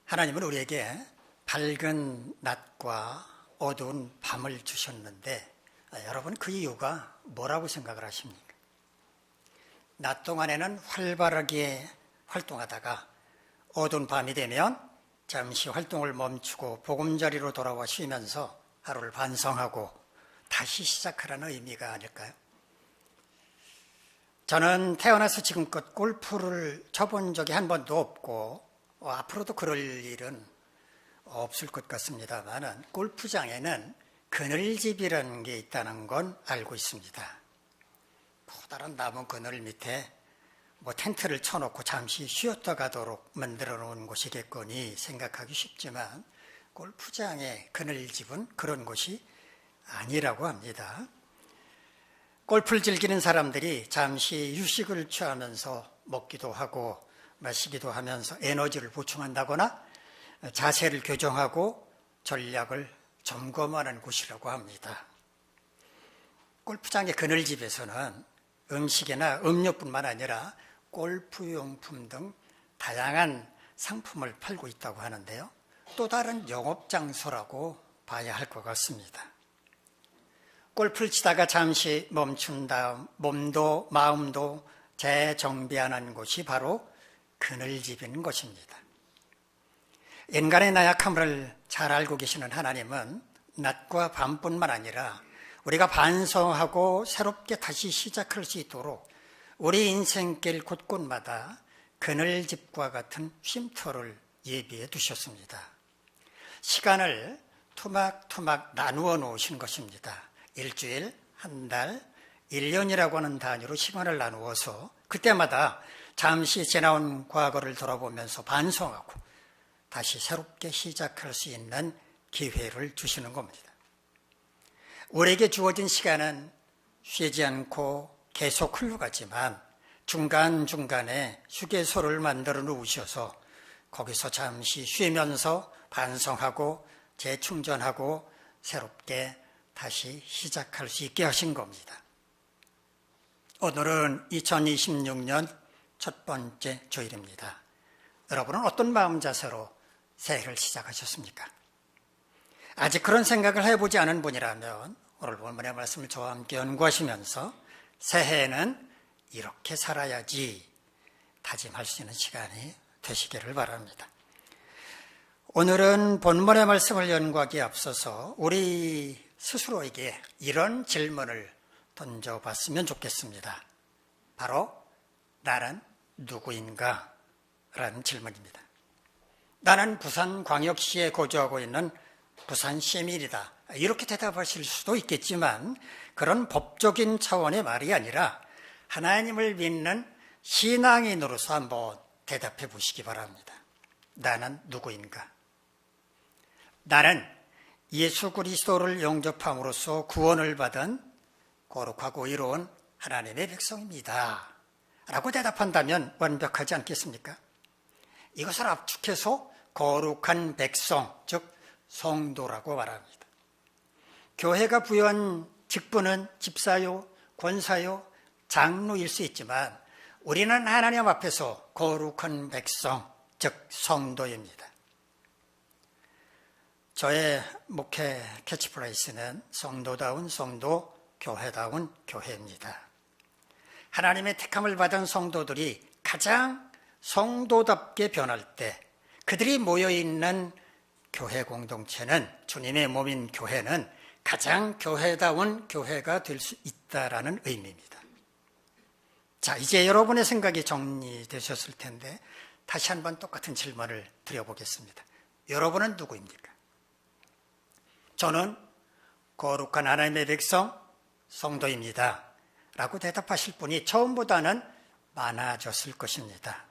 하나님은 우리에게 밝은 낮과 어두운 밤을 주셨는데 여러분 그 이유가 뭐라고 생각을 하십니까? 낮 동안에는 활발하게 활동하다가 어두운 밤이 되면 잠시 활동을 멈추고 보금자리로 돌아와 쉬면서 하루를 반성하고 다시 시작하라는 의미가 아닐까요? 저는 태어나서 지금껏 골프를 쳐본 적이 한 번도 없고 앞으로도 그럴 일은 없을 것 같습니다만 골프장에는 그늘집이라는 게 있다는 건 알고 있습니다. 커다란 나무 그늘 밑에 텐트를 쳐놓고 잠시 쉬었다 가도록 만들어 놓은 곳이겠거니 생각하기 쉽지만 골프장의 그늘집은 그런 곳이 아니라고 합니다. 골프를 즐기는 사람들이 잠시 휴식을 취하면서 먹기도 하고 마시기도 하면서 에너지를 보충한다거나 자세를 교정하고 전략을 점검하는 곳이라고 합니다. 골프장의 그늘집에서는 음식이나 음료뿐만 아니라 골프용품 등 다양한 상품을 팔고 있다고 하는데요. 또 다른 영업장소라고 봐야 할 것 같습니다. 골프를 치다가 잠시 멈춘 다음 몸도 마음도 재정비하는 곳이 바로 그늘집인 것입니다. 인간의 나약함을 잘 알고 계시는 하나님은 낮과 밤뿐만 아니라 우리가 반성하고 새롭게 다시 시작할 수 있도록 우리 인생길 곳곳마다 그늘집과 같은 쉼터를 예비해 두셨습니다. 시간을 토막토막 나누어 놓으신 것입니다. 일주일, 한 달, 1년이라고 하는 단위로 시간을 나누어서 그때마다 잠시 지나온 과거를 돌아보면서 반성하고 다시 새롭게 시작할 수 있는 기회를 주시는 겁니다. 우리에게 주어진 시간은 쉬지 않고 계속 흘러가지만 중간중간에 휴게소를 만들어 놓으셔서 거기서 잠시 쉬면서 반성하고 재충전하고 새롭게 다시 시작할 수 있게 하신 겁니다. 오늘은 2026년 첫 번째 주일입니다. 여러분은 어떤 마음 자세로 새해를 시작하셨습니까? 아직 그런 생각을 해보지 않은 분이라면 오늘 본문의 말씀을 저와 함께 연구하시면서 새해에는 이렇게 살아야지 다짐할 수 있는 시간이 되시기를 바랍니다. 오늘은 본문의 말씀을 연구하기에 앞서서 우리 스스로에게 이런 질문을 던져봤으면 좋겠습니다. 바로 나는 누구인가? 라는 질문입니다. 나는 부산광역시에 거주하고 있는 부산시민이다. 이렇게 대답하실 수도 있겠지만 그런 법적인 차원의 말이 아니라 하나님을 믿는 신앙인으로서 한번 대답해 보시기 바랍니다. 나는 누구인가? 나는 예수 그리스도를 영접함으로써 구원을 받은 거룩하고 의로운 하나님의 백성입니다. 라고 대답한다면 완벽하지 않겠습니까? 이것을 압축해서 거룩한 백성, 즉 성도라고 말합니다. 교회가 부여한 직분은 집사요, 권사요, 장로일 수 있지만 우리는 하나님 앞에서 거룩한 백성, 즉 성도입니다. 저의 목회 캐치프레이스는 성도다운 성도, 교회다운 교회입니다. 하나님의 택함을 받은 성도들이 가장 성도답게 변할 때 그들이 모여있는 교회 공동체는, 주님의 몸인 교회는 가장 교회다운 교회가 될 수 있다라는 의미입니다. 자, 이제 여러분의 생각이 정리되셨을 텐데 다시 한번 똑같은 질문을 드려보겠습니다. 여러분은 누구입니까? 저는 거룩한 하나님의 백성, 성도입니다. 라고 대답하실 분이 처음보다는 많아졌을 것입니다.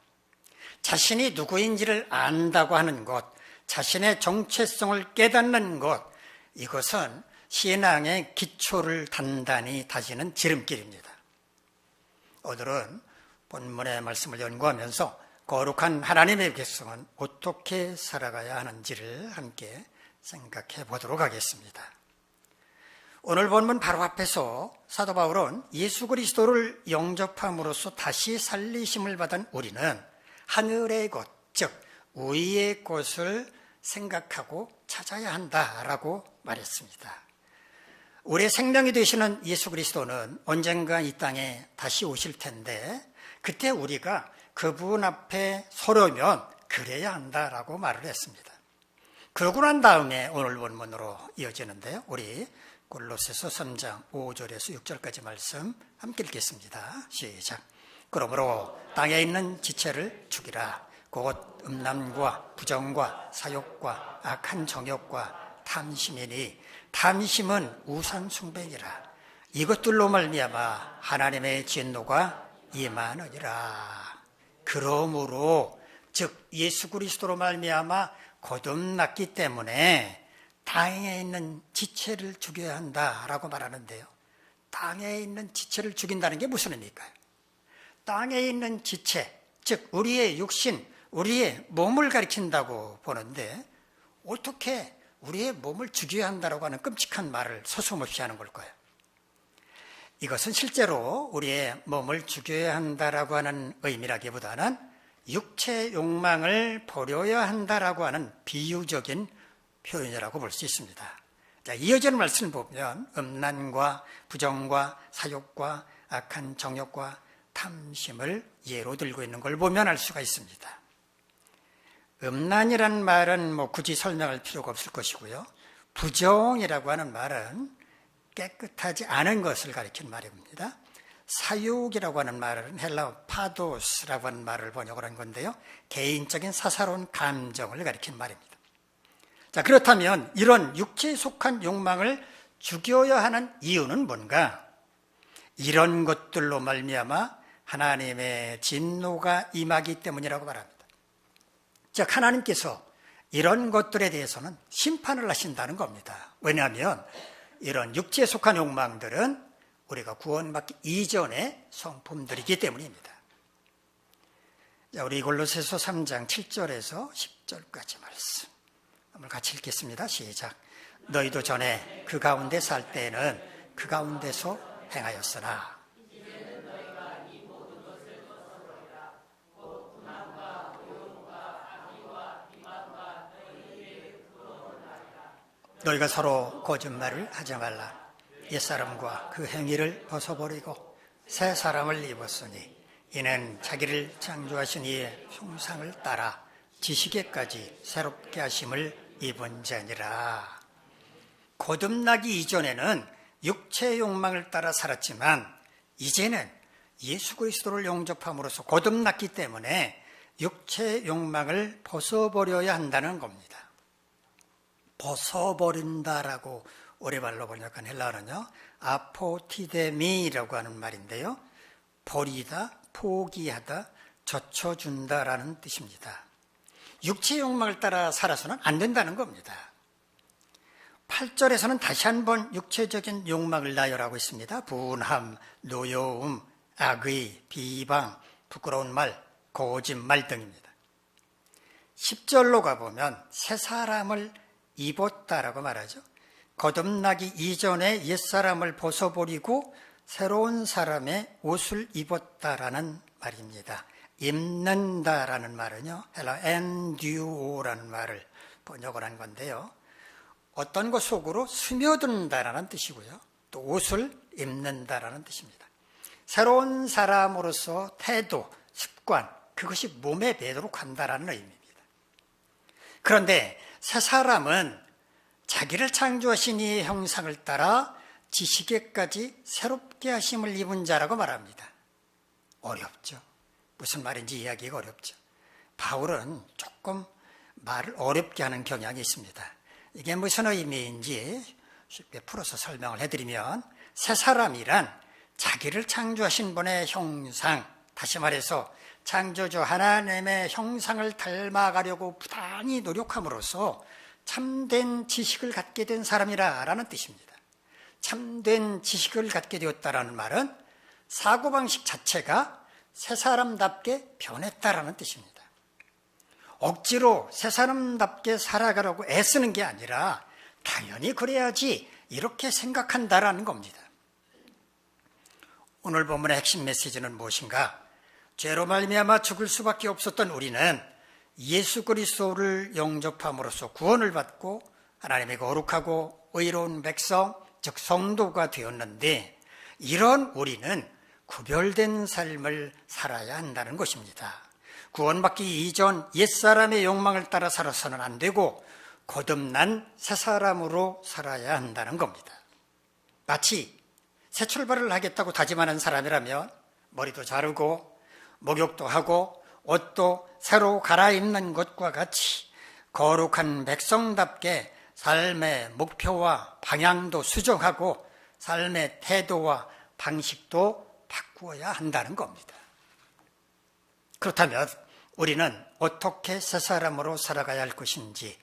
자신이 누구인지를 안다고 하는 것, 자신의 정체성을 깨닫는 것, 이것은 신앙의 기초를 단단히 다지는 지름길입니다. 오늘은 본문의 말씀을 연구하면서 거룩한 하나님의 백성은 어떻게 살아가야 하는지를 함께 생각해 보도록 하겠습니다. 오늘 본문 바로 앞에서 사도 바울은 예수 그리스도를 영접함으로써 다시 살리심을 받은 우리는 하늘의 것, 즉 우리의 것을 생각하고 찾아야 한다라고 말했습니다. 우리의 생명이 되시는 예수 그리스도는 언젠가 이 땅에 다시 오실 텐데 그때 우리가 그분 앞에 서려면 그래야 한다라고 말을 했습니다. 그러고 난 다음에 오늘 본문으로 이어지는데요. 우리 골로새서 3장 5절에서 6절까지 말씀 함께 읽겠습니다. 시작. 그러므로 땅에 있는 지체를 죽이라. 곧 음란과 부정과 사욕과 악한 정욕과 탐심이니 탐심은 우상 숭배니라. 이것들로 말미암아 하나님의 진노가 임하느니라. 그러므로 즉 예수 그리스도로 말미암아 거듭났기 때문에 땅에 있는 지체를 죽여야 한다라고 말하는데요. 땅에 있는 지체를 죽인다는 게 무슨 의미일까요? 땅에 있는 지체, 즉 우리의 육신, 우리의 몸을 가리킨다고 보는데 어떻게 우리의 몸을 죽여야 한다고 하는 끔찍한 말을 서슴없이 하는 걸까요? 이것은 실제로 우리의 몸을 죽여야 한다라고 하는 의미라기보다는 육체 욕망을 버려야 한다라고 하는 비유적인 표현이라고 볼 수 있습니다. 자, 이어지는 말씀을 보면 음란과 부정과 사욕과 악한 정욕과 탐심을 예로 들고 있는 걸 보면 알 수가 있습니다. 음란이라는 말은 굳이 설명할 필요가 없을 것이고요. 부정이라고 하는 말은 깨끗하지 않은 것을 가리키는 말입니다. 사욕이라고 하는 말은 헬라어 파도스라고 하는 말을 번역을 한 건데요. 개인적인 사사로운 감정을 가리키는 말입니다. 자, 그렇다면 이런 육체에 속한 욕망을 죽여야 하는 이유는 뭔가? 이런 것들로 말미암아 하나님의 진노가 임하기 때문이라고 말합니다. 즉 하나님께서 이런 것들에 대해서는 심판을 하신다는 겁니다. 왜냐하면 이런 육체에 속한 욕망들은 우리가 구원받기 이전의 성품들이기 때문입니다. 자, 우리 골로새서 3장 7절에서 10절까지 말씀 한번 같이 읽겠습니다. 시작. 너희도 전에 그 가운데 살 때에는 그 가운데서 행하였으나 너희가 서로 거짓말을 하지 말라. 옛사람과 그 행위를 벗어버리고 새 사람을 입었으니 이는 자기를 창조하신 이의 형상을 따라 지식에까지 새롭게 하심을 입은 자니라. 거듭나기 이전에는 육체의 욕망을 따라 살았지만 이제는 예수 그리스도를 영접함으로써 거듭났기 때문에 육체의 욕망을 벗어버려야 한다는 겁니다. 벗어버린다라고 오래말로 번역한 헬라어는요, 아포티데미라고 하는 말인데요. 버리다, 포기하다, 젖혀준다라는 뜻입니다. 육체의 욕망을 따라 살아서는 안 된다는 겁니다. 8절에서는 다시 한번 육체적인 욕망을 나열하고 있습니다. 분함, 노여움, 악의, 비방, 부끄러운 말, 거짓말 등입니다. 10절로 가보면 새 사람을 입었다라고 말하죠. 거듭나기 이전에 옛사람을 벗어버리고 새로운 사람의 옷을 입었다라는 말입니다. 입는다라는 말은요, 헬라 엔듀오라는 말을 번역을 한 건데요. 어떤 것 속으로 스며든다라는 뜻이고요. 또 옷을 입는다라는 뜻입니다. 새로운 사람으로서 태도, 습관, 그것이 몸에 배도록 한다라는 의미입니다. 그런데 새 사람은 자기를 창조하신 이의 형상을 따라 지식에까지 새롭게 하심을 입은 자라고 말합니다. 어렵죠. 무슨 말인지 이야기가 어렵죠. 바울은 조금 말을 어렵게 하는 경향이 있습니다. 이게 무슨 의미인지 쉽게 풀어서 설명을 해드리면 새 사람이란 자기를 창조하신 분의 형상, 다시 말해서 창조주 하나님의 형상을 닮아가려고 부단히 노력함으로써 참된 지식을 갖게 된 사람이라는 뜻입니다. 참된 지식을 갖게 되었다라는 말은 사고방식 자체가 새 사람답게 변했다라는 뜻입니다. 억지로 새 사람답게 살아가려고 애쓰는 게 아니라 당연히 그래야지 이렇게 생각한다라는 겁니다. 오늘 본문의 핵심 메시지는 무엇인가? 죄로 말미암아 죽을 수밖에 없었던 우리는 예수 그리스도를 영접함으로써 구원을 받고 하나님의 거룩하고 의로운 백성, 즉 성도가 되었는데, 이런 우리는 구별된 삶을 살아야 한다는 것입니다. 구원받기 이전 옛사람의 욕망을 따라 살아서는 안 되고 거듭난 새 사람으로 살아야 한다는 겁니다. 마치 새 출발을 하겠다고 다짐하는 사람이라면 머리도 자르고 목욕도 하고 옷도 새로 갈아입는 것과 같이 거룩한 백성답게 삶의 목표와 방향도 수정하고 삶의 태도와 방식도 바꾸어야 한다는 겁니다. 그렇다면 우리는 어떻게 새 사람으로 살아가야 할 것인지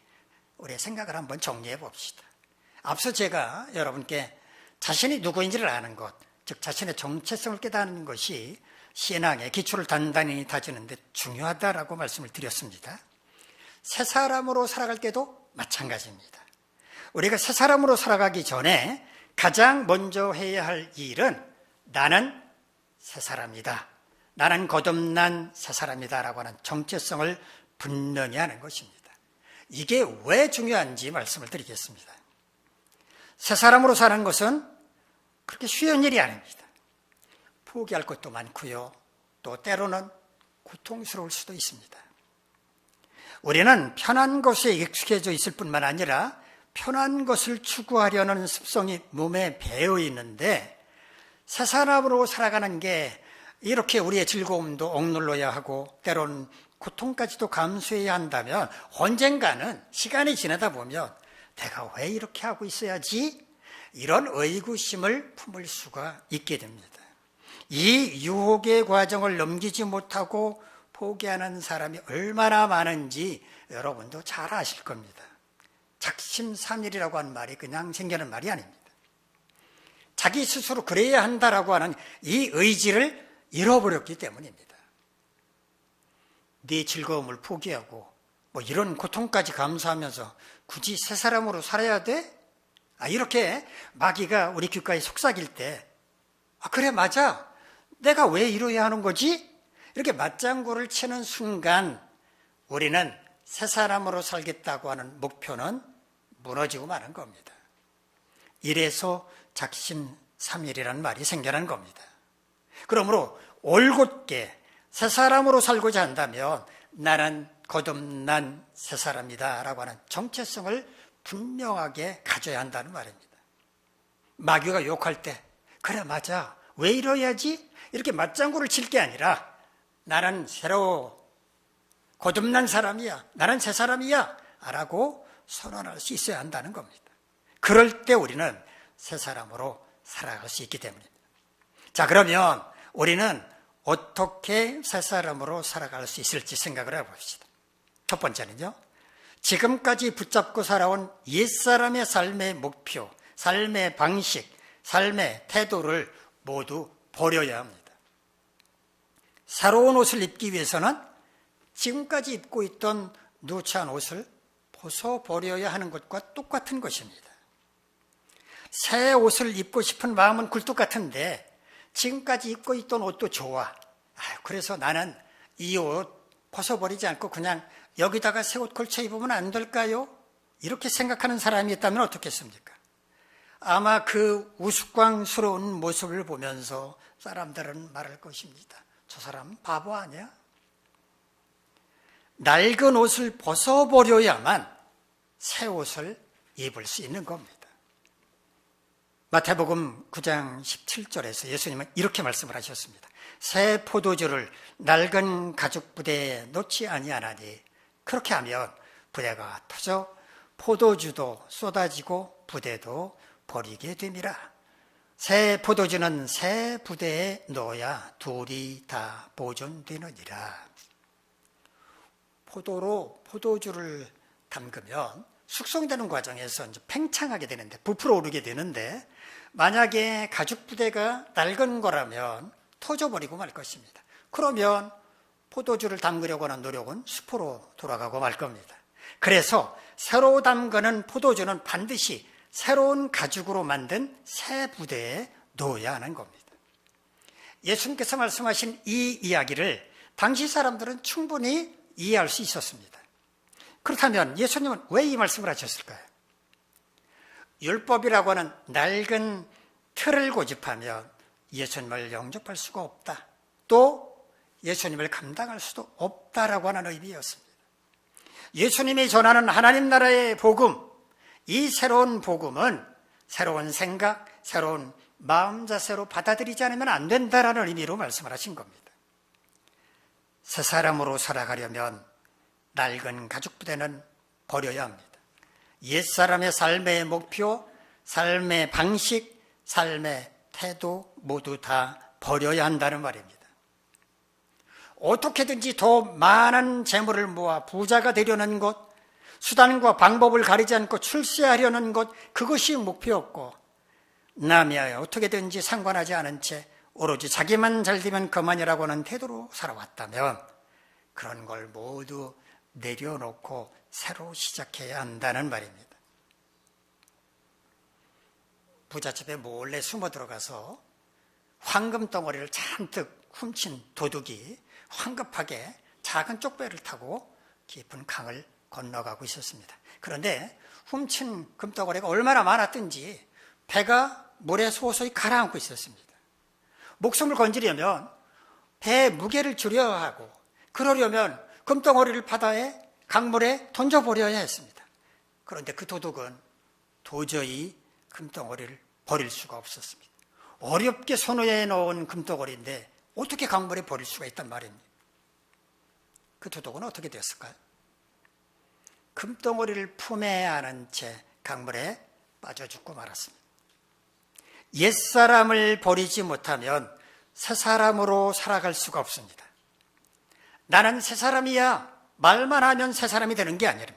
우리의 생각을 한번 정리해 봅시다. 앞서 제가 여러분께 자신이 누구인지를 아는 것, 즉 자신의 정체성을 깨닫는 것이 신앙의 기초를 단단히 다지는 데 중요하다라고 말씀을 드렸습니다. 새 사람으로 살아갈 때도 마찬가지입니다. 우리가 새 사람으로 살아가기 전에 가장 먼저 해야 할 일은 나는 새 사람이다, 나는 거듭난 새 사람이다 라고 하는 정체성을 분명히 하는 것입니다. 이게 왜 중요한지 말씀을 드리겠습니다. 새 사람으로 사는 것은 그렇게 쉬운 일이 아닙니다. 포기할 것도 많고요, 또 때로는 고통스러울 수도 있습니다. 우리는 편한 것에 익숙해져 있을 뿐만 아니라 편한 것을 추구하려는 습성이 몸에 배어 있는데, 새 사람으로 살아가는 게 이렇게 우리의 즐거움도 억눌러야 하고 때로는 고통까지도 감수해야 한다면 언젠가는 시간이 지나다 보면 내가 왜 이렇게 하고 있어야지? 이런 의구심을 품을 수가 있게 됩니다. 이 유혹의 과정을 넘기지 못하고 포기하는 사람이 얼마나 많은지 여러분도 잘 아실 겁니다. 작심삼일이라고 하는 말이 그냥 생기는 말이 아닙니다. 자기 스스로 그래야 한다라고 하는 이 의지를 잃어버렸기 때문입니다. 네 즐거움을 포기하고 이런 고통까지 감수하면서 굳이 새 사람으로 살아야 돼? 이렇게 마귀가 우리 귓가에 속삭일 때 그래 맞아, 내가 왜 이러야 하는 거지? 이렇게 맞장구를 치는 순간 우리는 새 사람으로 살겠다고 하는 목표는 무너지고 마는 겁니다. 이래서 작심삼일이라는 말이 생겨난 겁니다. 그러므로 올곧게 새 사람으로 살고자 한다면 나는 거듭난 새 사람이다 라고 하는 정체성을 분명하게 가져야 한다는 말입니다. 마귀가 유혹할 때 그래 맞아, 왜 이러야지? 이렇게 맞장구를 칠 게 아니라 나는 새로 거듭난 사람이야, 나는 새 사람이야 라고 선언할 수 있어야 한다는 겁니다. 그럴 때 우리는 새 사람으로 살아갈 수 있기 때문입니다. 자, 그러면 우리는 어떻게 새 사람으로 살아갈 수 있을지 생각을 해봅시다. 첫 번째는요, 지금까지 붙잡고 살아온 옛사람의 삶의 목표, 삶의 방식, 삶의 태도를 모두 버려야 합니다. 새로운 옷을 입기 위해서는 지금까지 입고 있던 누추한 옷을 벗어버려야 하는 것과 똑같은 것입니다. 새 옷을 입고 싶은 마음은 굴뚝 같은데 지금까지 입고 있던 옷도 좋아. 그래서 나는 이 옷 벗어버리지 않고 그냥 여기다가 새 옷 걸쳐 입으면 안 될까요? 이렇게 생각하는 사람이 있다면 어떻겠습니까? 아마 그 우스꽝스러운 모습을 보면서 사람들은 말할 것입니다. 저 사람 바보 아니야? 낡은 옷을 벗어버려야만 새 옷을 입을 수 있는 겁니다. 마태복음 9장 17절에서 예수님은 이렇게 말씀을 하셨습니다. 새 포도주를 낡은 가죽 부대에 놓지 아니하나니 그렇게 하면 부대가 터져 포도주도 쏟아지고 부대도 버리게 됨이라. 새 포도주는 새 부대에 넣어야 둘이 다 보존되느니라. 포도로 포도주를 담그면 숙성되는 과정에서 이제 팽창하게 되는데, 부풀어 오르게 되는데, 만약에 가죽 부대가 낡은 거라면 터져버리고 말 것입니다. 그러면 포도주를 담그려고 하는 노력은 수포로 돌아가고 말 겁니다. 그래서 새로 담그는 포도주는 반드시 새로운 가죽으로 만든 새 부대에 넣어야 하는 겁니다. 예수님께서 말씀하신 이 이야기를 당시 사람들은 충분히 이해할 수 있었습니다. 그렇다면 예수님은 왜 이 말씀을 하셨을까요? 율법이라고 하는 낡은 틀을 고집하면 예수님을 영접할 수가 없다. 또 예수님을 감당할 수도 없다라고 하는 의미였습니다. 예수님이 전하는 하나님 나라의 복음, 이 새로운 복음은 새로운 생각, 새로운 마음 자세로 받아들이지 않으면 안 된다라는 의미로 말씀을 하신 겁니다. 새 사람으로 살아가려면 낡은 가죽 부대는 버려야 합니다. 옛사람의 삶의 목표, 삶의 방식, 삶의 태도 모두 다 버려야 한다는 말입니다. 어떻게든지 더 많은 재물을 모아 부자가 되려는 것, 수단과 방법을 가리지 않고 출세하려는 것, 그것이 목표였고 남이야 어떻게든지 상관하지 않은 채 오로지 자기만 잘 되면 그만이라고 하는 태도로 살아왔다면 그런 걸 모두 내려놓고 새로 시작해야 한다는 말입니다. 부잣집에 몰래 숨어 들어가서 황금 덩어리를 잔뜩 훔친 도둑이 황급하게 작은 쪽배를 타고 깊은 강을 건너가고 있었습니다. 그런데 훔친 금덩어리가 얼마나 많았든지 배가 물에 소소히 가라앉고 있었습니다. 목숨을 건지려면 배의 무게를 줄여야 하고 그러려면 금덩어리를 바다에 강물에 던져버려야 했습니다. 그런데 그 도둑은 도저히 금덩어리를 버릴 수가 없었습니다. 어렵게 손에 넣은 금덩어리인데 어떻게 강물에 버릴 수가 있단 말입니다. 그 도둑은 어떻게 됐을까요? 금덩어리를 품에 안은 채 강물에 빠져 죽고 말았습니다. 옛사람을 버리지 못하면 새사람으로 살아갈 수가 없습니다. 나는 새사람이야 말만 하면 새사람이 되는 게 아니라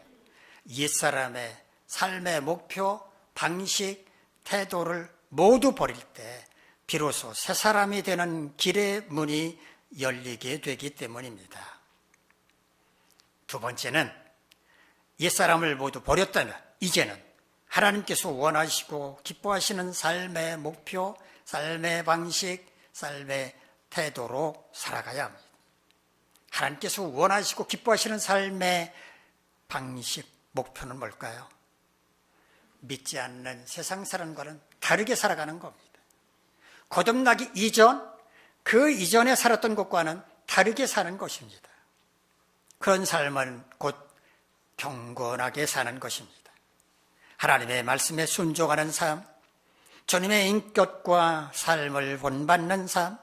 옛사람의 삶의 목표, 방식, 태도를 모두 버릴 때 비로소 새사람이 되는 길의 문이 열리게 되기 때문입니다. 두 번째는 옛사람을 모두 버렸다면 이제는 하나님께서 원하시고 기뻐하시는 삶의 목표, 삶의 방식, 삶의 태도로 살아가야 합니다. 하나님께서 원하시고 기뻐하시는 삶의 방식, 목표는 뭘까요? 믿지 않는 세상 사람과는 다르게 살아가는 겁니다. 거듭나기 이전, 그 이전에 살았던 것과는 다르게 사는 것입니다. 그런 삶은 곧 경건하게 사는 것입니다. 하나님의 말씀에 순종하는 삶, 주님의 인격과 삶을 본받는 삶,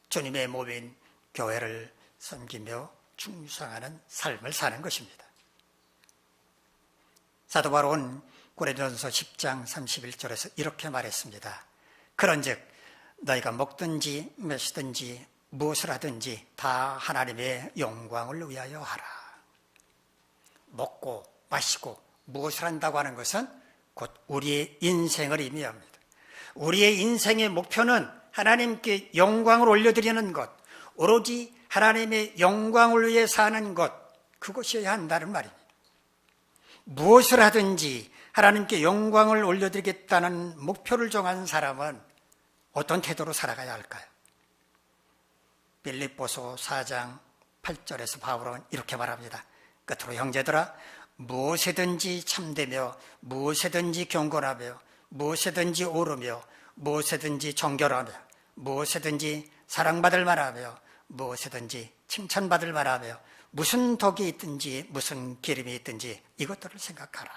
주님의 몸인 교회를 섬기며 충성하는 삶을 사는 것입니다. 사도 바울은 고린도전서 10장 31절에서 이렇게 말했습니다. 그런즉 너희가 먹든지 마시든지 무엇을 하든지 다 하나님의 영광을 위하여 하라. 먹고 마시고 무엇을 한다고 하는 것은 곧 우리의 인생을 의미합니다. 우리의 인생의 목표는 하나님께 영광을 올려드리는 것, 오로지 하나님의 영광을 위해 사는 것, 그것이어야 한다는 말입니다. 무엇을 하든지 하나님께 영광을 올려드리겠다는 목표를 정한 사람은 어떤 태도로 살아가야 할까요? 빌립보서 4장 8절에서 바울은 이렇게 말합니다. 끝으로 형제들아 무엇이든지 참되며 무엇이든지 경건하며 무엇이든지 옳으며 무엇이든지 정결하며 무엇이든지 사랑받을 만하며 무엇이든지 칭찬받을 만하며 무슨 덕이 있든지 무슨 기름이 있든지 이것들을 생각하라.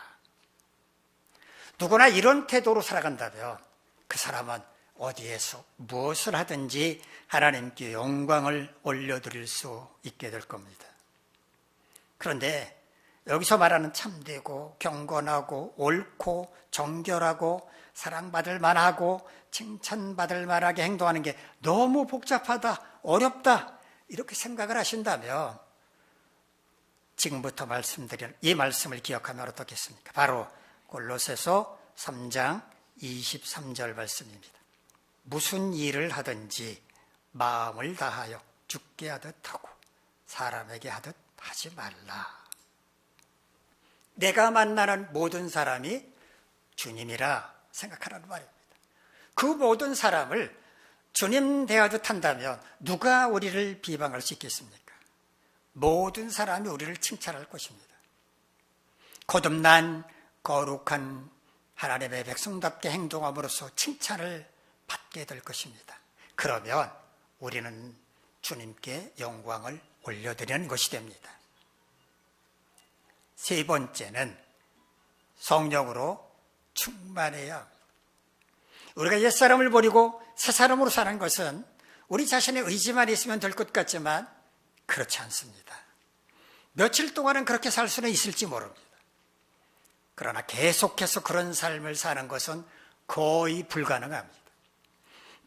누구나 이런 태도로 살아간다면 그 사람은 어디에서 무엇을 하든지 하나님께 영광을 올려드릴 수 있게 될 겁니다. 그런데 여기서 말하는 참되고 경건하고 옳고 정결하고 사랑받을 만하고 칭찬받을 만하게 행동하는 게 너무 복잡하다, 어렵다 이렇게 생각을 하신다면 지금부터 말씀드릴 이 말씀을 기억하면 어떻겠습니까? 바로 골로새서 3장 23절 말씀입니다. 무슨 일을 하든지 마음을 다하여 주께 하듯 하고 사람에게 하듯 하지 말라. 내가 만나는 모든 사람이 주님이라 생각하라는 말입니다. 그 모든 사람을 주님 대하듯 한다면 누가 우리를 비방할 수 있겠습니까? 모든 사람이 우리를 칭찬할 것입니다. 거듭난 거룩한 하나님의 백성답게 행동함으로써 칭찬을 받게 될 것입니다. 그러면 우리는 주님께 영광을 올려드리는 것이 됩니다. 세 번째는 성령으로 충만해야 합니다. 우리가 옛사람을 버리고 새사람으로 사는 것은 우리 자신의 의지만 있으면 될 것 같지만 그렇지 않습니다. 며칠 동안은 그렇게 살 수는 있을지 모릅니다. 그러나 계속해서 그런 삶을 사는 것은 거의 불가능합니다.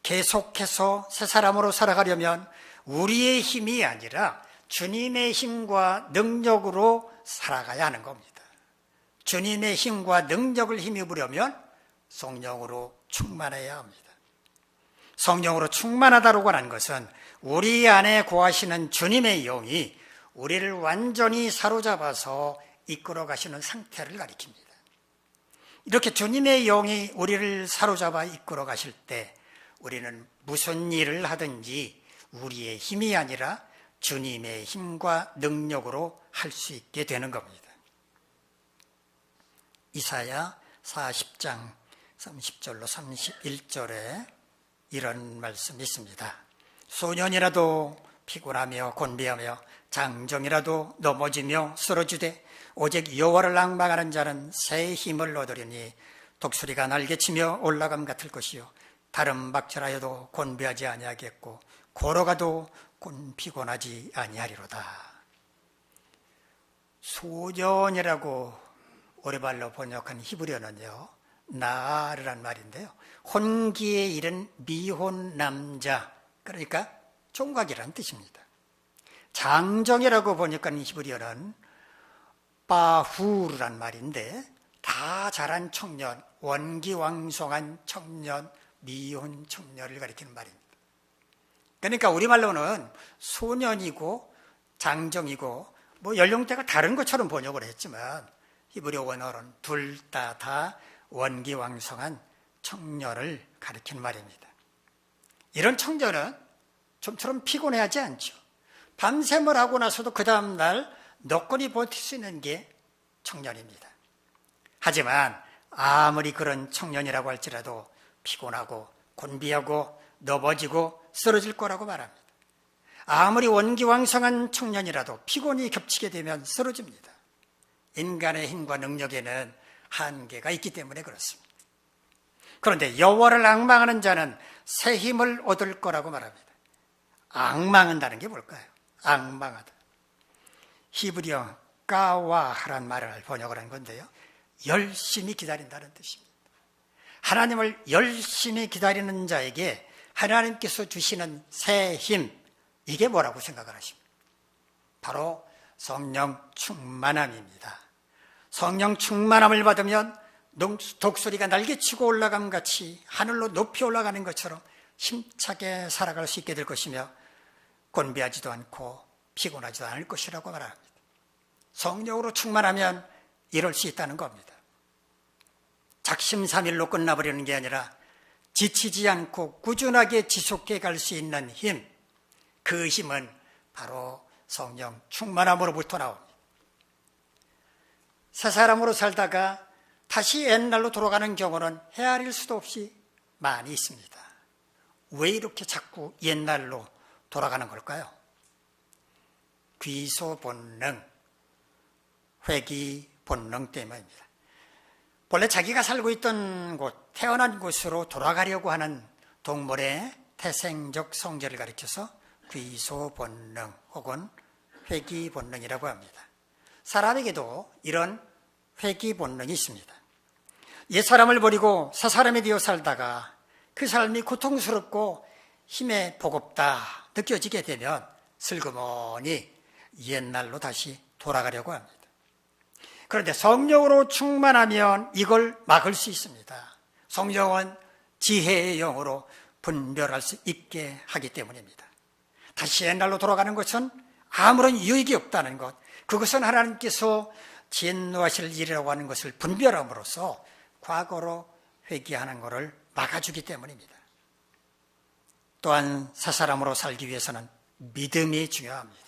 계속해서 새사람으로 살아가려면 우리의 힘이 아니라 주님의 힘과 능력으로 살아가야 하는 겁니다. 주님의 힘과 능력을 힘입으려면 성령으로 충만해야 합니다. 성령으로 충만하다고 하는 것은 우리 안에 거하시는 주님의 영이 우리를 완전히 사로잡아서 이끌어 가시는 상태를 가리킵니다. 이렇게 주님의 영이 우리를 사로잡아 이끌어 가실 때 우리는 무슨 일을 하든지 우리의 힘이 아니라 주님의 힘과 능력으로 할 수 있게 되는 겁니다. 이사야 40장 30절로 31절에 이런 말씀이 있습니다. 소년이라도 피곤하며 곤비하며 장정이라도 넘어지며 쓰러지되 오직 여호와를 앙망하는 자는 새 힘을 얻으리니 독수리가 날개치며 올라감 같을 것이요 다른 박철하여도 곤비하지 아니하겠고 걸어가도 피곤하지 아니하리로다. 소년이라고 오래발로 번역한 히브리어는요, 나르란 말인데요, 혼기에 이른 미혼 남자, 그러니까 총각이라는 뜻입니다. 장정이라고 번역한 히브리어는 바후르란 말인데 다 자란 청년, 원기왕성한 청년, 미혼 청년을 가리키는 말입니다. 그러니까 우리말로는 소년이고 장정이고 뭐 연령대가 다른 것처럼 번역을 했지만 히브리어 원어는 둘 다 원기왕성한 청년을 가리키는 말입니다. 이런 청년은 좀처럼 피곤해하지 않죠. 밤샘을 하고 나서도 그 다음날 너끈히 버틸 수 있는 게 청년입니다. 하지만 아무리 그런 청년이라고 할지라도 피곤하고 곤비하고 넘어지고 쓰러질 거라고 말합니다. 아무리 원기왕성한 청년이라도 피곤이 겹치게 되면 쓰러집니다. 인간의 힘과 능력에는 한계가 있기 때문에 그렇습니다. 그런데 여호와를 앙망하는 자는 새 힘을 얻을 거라고 말합니다. 앙망한다는 게 뭘까요? 앙망하다. 히브리어 까와하란 말을 번역을 한 건데요, 열심히 기다린다는 뜻입니다. 하나님을 열심히 기다리는 자에게 하나님께서 주시는 새 힘, 이게 뭐라고 생각을 하십니까? 바로 성령 충만함입니다. 성령 충만함을 받으면 독수리가 날개치고 올라감 같이 하늘로 높이 올라가는 것처럼 힘차게 살아갈 수 있게 될 것이며 곤비하지도 않고 피곤하지도 않을 것이라고 말합니다. 성령으로 충만하면 이럴 수 있다는 겁니다. 작심삼일로 끝나버리는 게 아니라 지치지 않고 꾸준하게 지속해 갈 수 있는 힘, 그 힘은 바로 성령 충만함으로부터 나옵니다. 새 사람으로 살다가 다시 옛날로 돌아가는 경우는 헤아릴 수도 없이 많이 있습니다. 왜 이렇게 자꾸 옛날로 돌아가는 걸까요? 귀소 본능, 회귀 본능 때문입니다. 본래 자기가 살고 있던 곳, 태어난 곳으로 돌아가려고 하는 동물의 태생적 성질을 가리켜서 귀소 본능 혹은 회귀 본능이라고 합니다. 사람에게도 이런 회귀 본능이 있습니다. 옛사람을 버리고 새사람이 되어 살다가 그 삶이 고통스럽고 힘에 버겁다 느껴지게 되면 슬그머니 옛날로 다시 돌아가려고 합니다. 그런데 성령으로 충만하면 이걸 막을 수 있습니다. 성령은 지혜의 영으로 분별할 수 있게 하기 때문입니다. 다시 옛날로 돌아가는 것은 아무런 유익이 없다는 것, 그것은 하나님께서 진노하실 일이라고 하는 것을 분별함으로써 과거로 회귀하는 것을 막아주기 때문입니다. 또한 새사람으로 살기 위해서는 믿음이 중요합니다.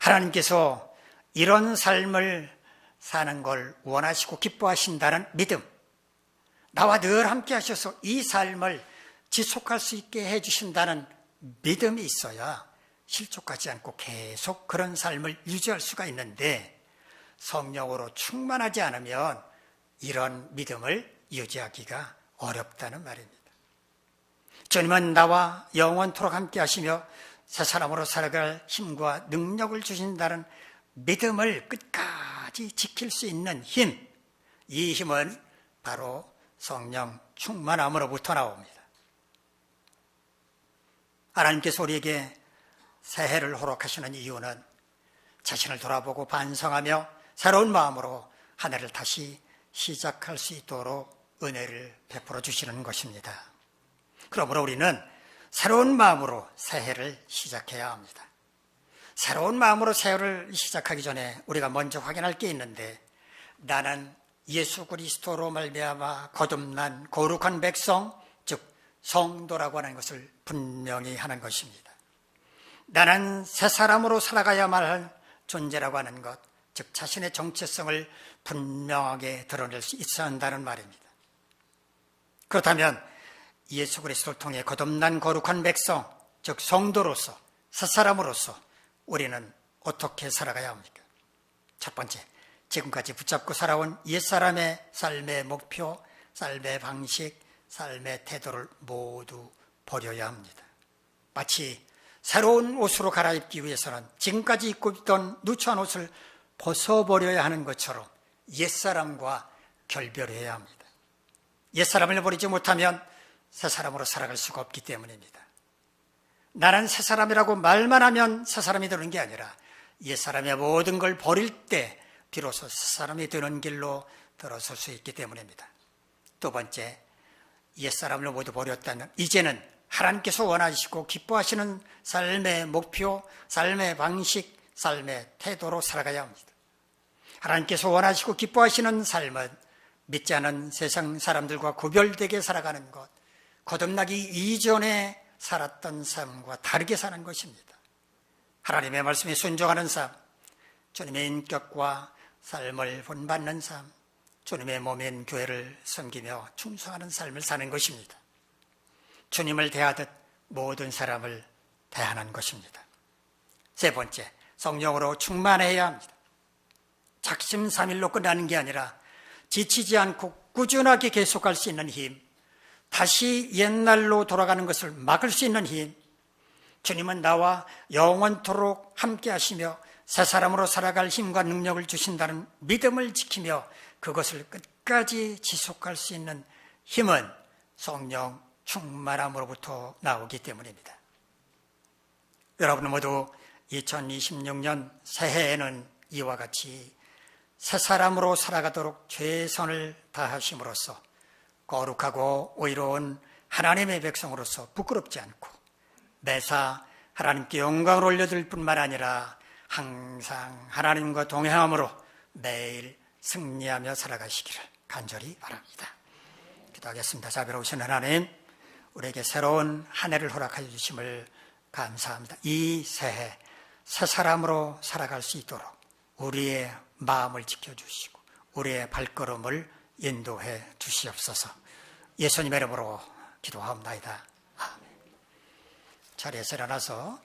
하나님께서 이런 삶을 사는 걸 원하시고 기뻐하신다는 믿음, 나와 늘 함께 하셔서 이 삶을 지속할 수 있게 해주신다는 믿음이 있어야 실족하지 않고 계속 그런 삶을 유지할 수가 있는데, 성령으로 충만하지 않으면 이런 믿음을 유지하기가 어렵다는 말입니다. 주님은 나와 영원토록 함께 하시며 새 사람으로 살아갈 힘과 능력을 주신다는 믿음을 끝까지 지킬 수 있는 힘, 이 힘은 바로 성령 충만함으로부터 나옵니다. 하나님께서 우리에게 새해를 허락하시는 이유는 자신을 돌아보고 반성하며 새로운 마음으로 한 해를 다시 시작할 수 있도록 은혜를 베풀어 주시는 것입니다. 그러므로 우리는 새로운 마음으로 새해를 시작해야 합니다. 새로운 마음으로 새해를 시작하기 전에 우리가 먼저 확인할 게 있는데, 나는 예수 그리스도로 말미암아 거듭난 거룩한 백성, 즉 성도라고 하는 것을 분명히 하는 것입니다. 나는 새 사람으로 살아가야만 할 존재라고 하는 것, 즉 자신의 정체성을 분명하게 드러낼 수 있어야 한다는 말입니다. 그렇다면 예수 그리스도를 통해 거듭난 거룩한 백성, 즉 성도로서, 새 사람으로서 우리는 어떻게 살아가야 합니까? 첫 번째, 지금까지 붙잡고 살아온 옛사람의 삶의 목표, 삶의 방식, 삶의 태도를 모두 버려야 합니다. 마치 새로운 옷으로 갈아입기 위해서는 지금까지 입고 있던 누추한 옷을 벗어버려야 하는 것처럼 옛사람과 결별해야 합니다. 옛사람을 버리지 못하면 새 사람으로 살아갈 수가 없기 때문입니다. 나는 새 사람이라고 말만 하면 새 사람이 되는 게 아니라 옛사람의 모든 걸 버릴 때 비로소 새 사람이 되는 길로 들어설 수 있기 때문입니다. 두 번째, 옛사람을 모두 버렸다면 이제는 하나님께서 원하시고 기뻐하시는 삶의 목표, 삶의 방식, 삶의 태도로 살아가야 합니다. 하나님께서 원하시고 기뻐하시는 삶은 믿지 않은 세상 사람들과 구별되게 살아가는 것, 거듭나기 이전에 살았던 삶과 다르게 사는 것입니다. 하나님의 말씀에 순종하는 삶, 주님의 인격과 삶을 본받는 삶, 주님의 몸인 교회를 섬기며 충성하는 삶을 사는 것입니다. 주님을 대하듯 모든 사람을 대하는 것입니다. 세 번째, 성령으로 충만해야 합니다. 작심삼일로 끝나는 게 아니라 지치지 않고 꾸준하게 계속할 수 있는 힘, 다시 옛날로 돌아가는 것을 막을 수 있는 힘, 주님은 나와 영원토록 함께 하시며 새 사람으로 살아갈 힘과 능력을 주신다는 믿음을 지키며 그것을 끝까지 지속할 수 있는 힘은 성령 충만함으로부터 나오기 때문입니다. 여러분 모두 2026년 새해에는 이와 같이 새 사람으로 살아가도록 최선을 다하심으로써 거룩하고 의로운 하나님의 백성으로서 부끄럽지 않고 매사 하나님께 영광을 올려드릴 뿐만 아니라 항상 하나님과 동행함으로 매일 승리하며 살아가시기를 간절히 바랍니다. 기도하겠습니다. 자비로우신 하나님, 우리에게 새로운 한 해를 허락하여 주심을 감사합니다. 이 새해 새 사람으로 살아갈 수 있도록 우리의 마음을 지켜주시고 우리의 발걸음을 인도해 주시옵소서. 예수님의 이름으로 기도하옵나이다. 아멘. 자리에서 일어나서